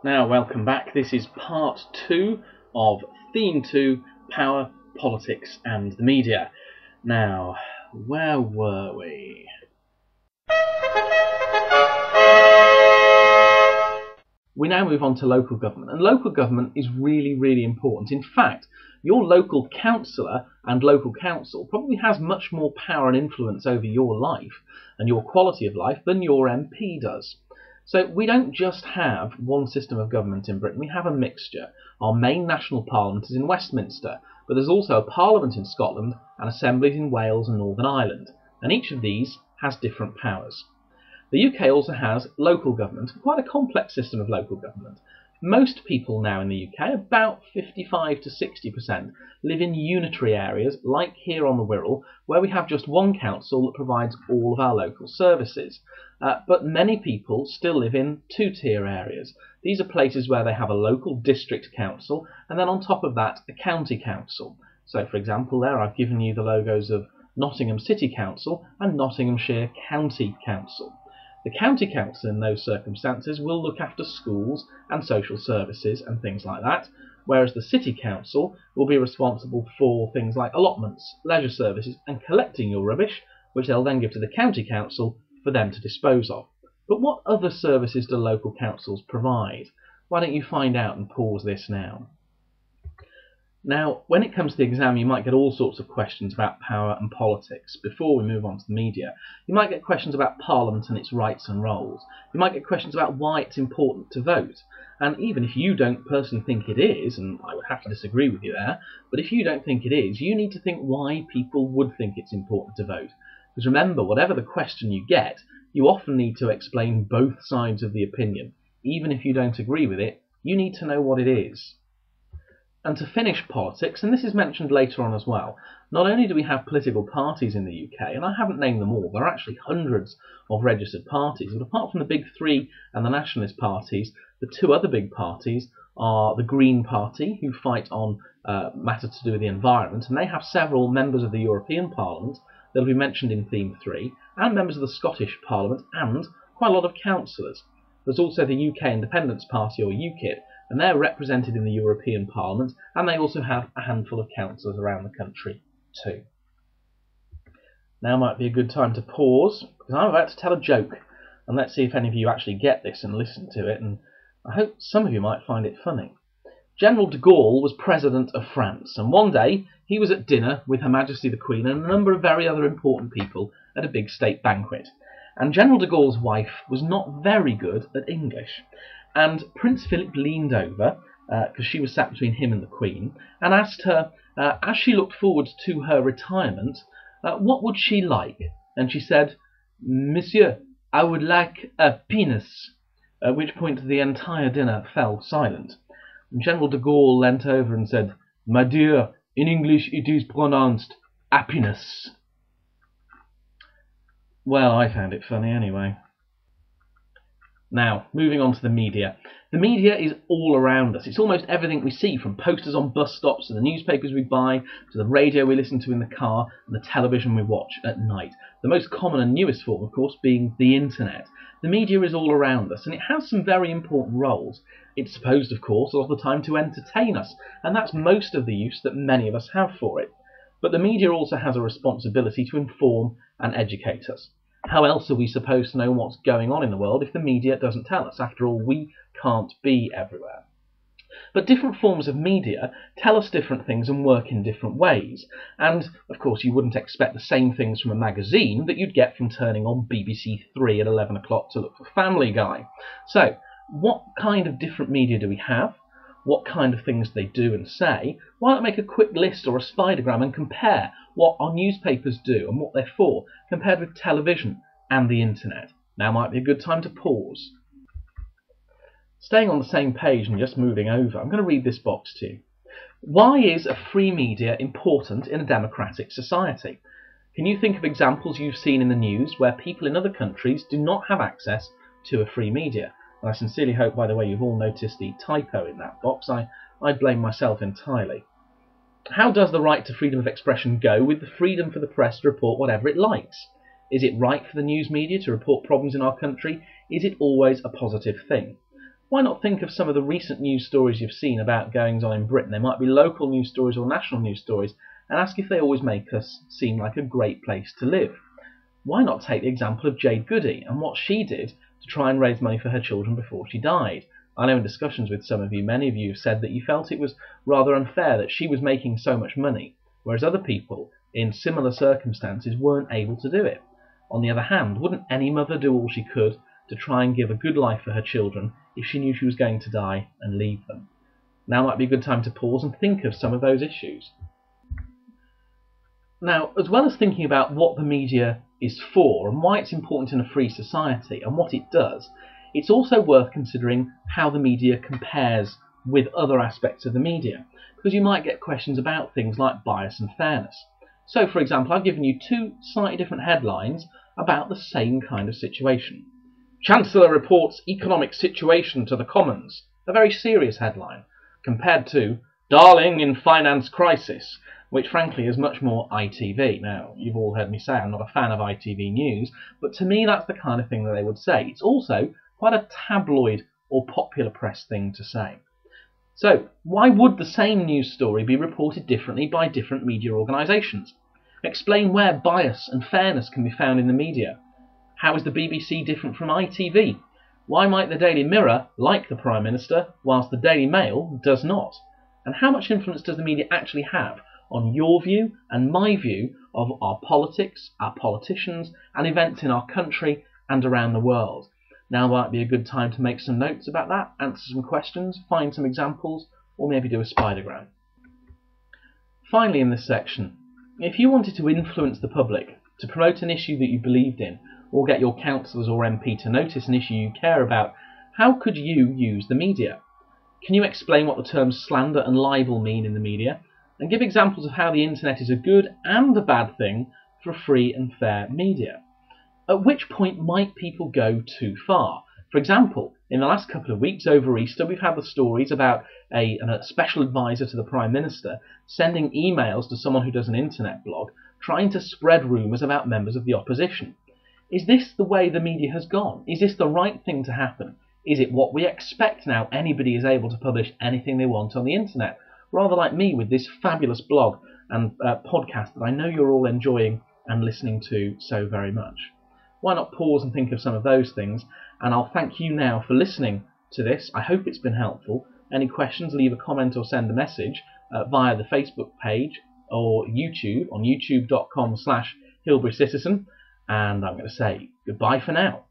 Now, welcome back. This is part 2 of Theme 2, Power, Politics and the Media. Now, where were we? We now move on to local government, and local government is really important. In fact, your local councillor and local council probably has much more power and influence over your life and your quality of life than your MP does. So we don't just have one system of government in Britain, we have a mixture. Our main national parliament is in Westminster, but there's also a parliament in Scotland and assemblies in Wales and Northern Ireland, and each of these has different powers. The UK also has local government, quite a complex system of local government. Most people now in the UK, about 55 to 60%, live in unitary areas like here on the Wirral, where we have just one council that provides all of our local services. But many people still live in two-tier areas. These are places where they have a local district council and then on top of that a county council. So for example there I've given you the logos of Nottingham City Council and Nottinghamshire County Council. The county council in those circumstances will look after schools and social services and things like that, whereas the city council will be responsible for things like allotments, leisure services and collecting your rubbish, which they'll then give to the county council for them to dispose of. But what other services do local councils provide? Why don't you find out and pause this now? Now, when it comes to the exam, you might get all sorts of questions about power and politics. Before we move on to the media, you might get questions about Parliament and its rights and roles. You might get questions about why it's important to vote. And even if you don't personally think it is, and I would have to disagree with you there, but if you don't think it is, you need to think why people would think it's important to vote. Because remember, whatever the question you get, you often need to explain both sides of the opinion. Even if you don't agree with it, you need to know what it is. And to finish politics, and this is mentioned later on as well, not only do we have political parties in the UK, and I haven't named them all, there are actually hundreds of registered parties, but apart from the big three and the nationalist parties, the two other big parties are the Green Party, who fight on matters to do with the environment, and they have several members of the European Parliament that will be mentioned in Theme 3, and members of the Scottish Parliament, and quite a lot of councillors. There's also the UK Independence Party, or UKIP, and they're represented in the European Parliament, and they also have a handful of councillors around the country too. Now might be a good time to pause, because I'm about to tell a joke, and let's see if any of you actually get this and listen to it, and I hope some of you might find it funny. General de Gaulle was President of France, and one day he was at dinner with Her Majesty the Queen and a number of very other important people at a big state banquet. And General de Gaulle's wife was not very good at English. And Prince Philip leaned over, because she was sat between him and the Queen, and asked her, as she looked forward to her retirement, what would she like? And she said, "Monsieur, I would like a penis," at which point the entire dinner fell silent. And General de Gaulle leant over and said, "My dear, in English it is pronounced happiness." Well, I found it funny anyway. Now, moving on to the media. The media is all around us. It's almost everything we see, from posters on bus stops to the newspapers we buy, to the radio we listen to in the car, and the television we watch at night. The most common and newest form, of course, being the internet. The media is all around us, and it has some very important roles. It's supposed, of course, a lot of the time to entertain us, and that's most of the use that many of us have for it. But the media also has a responsibility to inform and educate us. How else are we supposed to know what's going on in the world if the media doesn't tell us? After all, we can't be everywhere. But different forms of media tell us different things and work in different ways. And, of course, you wouldn't expect the same things from a magazine that you'd get from turning on BBC 3 at 11 o'clock to look for Family Guy. So, what kind of different media do we have? What kind of things they do and say? Why not make a quick list or a spidergram and compare what our newspapers do and what they're for, compared with television and the internet? Now might be a good time to pause. Staying on the same page and just moving over, I'm going to read this box to you. Why is a free media important in a democratic society? Can you think of examples you've seen in the news where people in other countries do not have access to a free media? And I sincerely hope, by the way, you've all noticed the typo in that box. I blame myself entirely. How does the right to freedom of expression go with the freedom for the press to report whatever it likes? Is it right for the news media to report problems in our country? Is it always a positive thing? Why not think of some of the recent news stories you've seen about goings on in Britain? They might be local news stories or national news stories, and ask if they always make us seem like a great place to live. Why not take the example of Jade Goody and what she did to try and raise money for her children before she died? I know in discussions with some of you, many of you have said that you felt it was rather unfair that she was making so much money, whereas other people in similar circumstances weren't able to do it. On the other hand, wouldn't any mother do all she could to try and give a good life for her children if she knew she was going to die and leave them? Now might be a good time to pause and think of some of those issues. Now, as well as thinking about what the media is for and why it's important in a free society and what it does, it's also worth considering how the media compares with other aspects of the media, because you might get questions about things like bias and fairness. So, for example, I've given you two slightly different headlines about the same kind of situation. Chancellor reports economic situation to the Commons, a very serious headline, compared to Darling in finance crisis, which frankly is much more ITV. Now, you've all heard me say I'm not a fan of ITV News, but to me that's the kind of thing that they would say. It's also quite a tabloid or popular press thing to say. So, why would the same news story be reported differently by different media organisations? Explain where bias and fairness can be found in the media. How is the BBC different from ITV? Why might the Daily Mirror like the Prime Minister, whilst the Daily Mail does not? And how much influence does the media actually have on your view and my view of our politics, our politicians, and events in our country and around the world? Now might be a good time to make some notes about that, answer some questions, find some examples, or maybe do a spidergram. Finally, in this section, if you wanted to influence the public, to promote an issue that you believed in, or get your councillors or MP to notice an issue you care about, how could you use the media? Can you explain what the terms slander and libel mean in the media, and give examples of how the internet is a good and a bad thing for free and fair media? At which point might people go too far? For example, in the last couple of weeks over Easter, we've had the stories about a special advisor to the Prime Minister sending emails to someone who does an internet blog, trying to spread rumours about members of the opposition. Is this the way the media has gone? Is this the right thing to happen? Is it what we expect now? Anybody is able to publish anything they want on the internet? Rather like me with this fabulous blog and podcast that I know you're all enjoying and listening to so very much. Why not pause and think of some of those things? And I'll thank you now for listening to this. I hope it's been helpful. Any questions, leave a comment or send a message via the Facebook page or YouTube on youtube.com/HilburyCitizen. And I'm going to say goodbye for now.